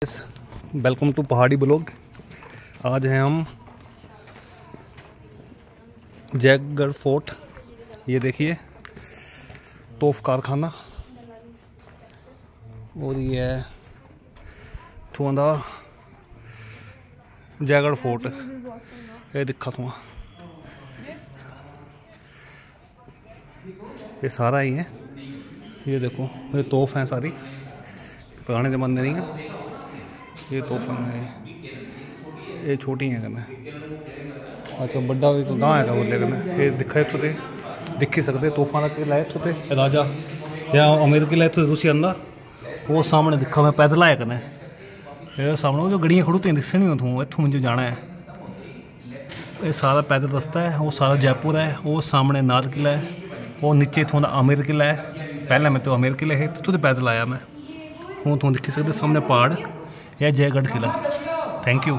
Welcome to पहाड़ी blog. आज हैं हम जयगढ़ फोर्ट। ये देखिए तोफ कारखाना, और ये है थोड़ा जयगढ़ फोर्ट। ये दिखा थोड़ा, ये सारा ही है। ये देखो ये तोफ हैं सारी, पुराने ज़माने नहीं है ये तोहफा है। ये छोटी हैं कन्नै, अच्छा बड़ा भी तो गांव है बोले कन्नै। ये दिखा इत्थों ते दिखी सकते तोहफा का किला है। इत्थों ते राजा या अमीर किला इत्थों तुसी आंदा वो सामने दिखा। मैं पैदल आया कन्नै, ये सामने जो गड्डियां खड़ोतियां दिखनी उत्थों, इत्थों मुझे जाना है। ये सारा पैदल रास्ता है, वो सारा जयपुर है। वो सामने नाल किला है, वो नीचे इत्थों दा अमीर किला है। पहले मैं तो अमीर किले है, इत्थों ते पैदल आया मैं। हूँ तुम दिखी सकते सामने पहाड़, यह जयगढ़ किला। Thank you.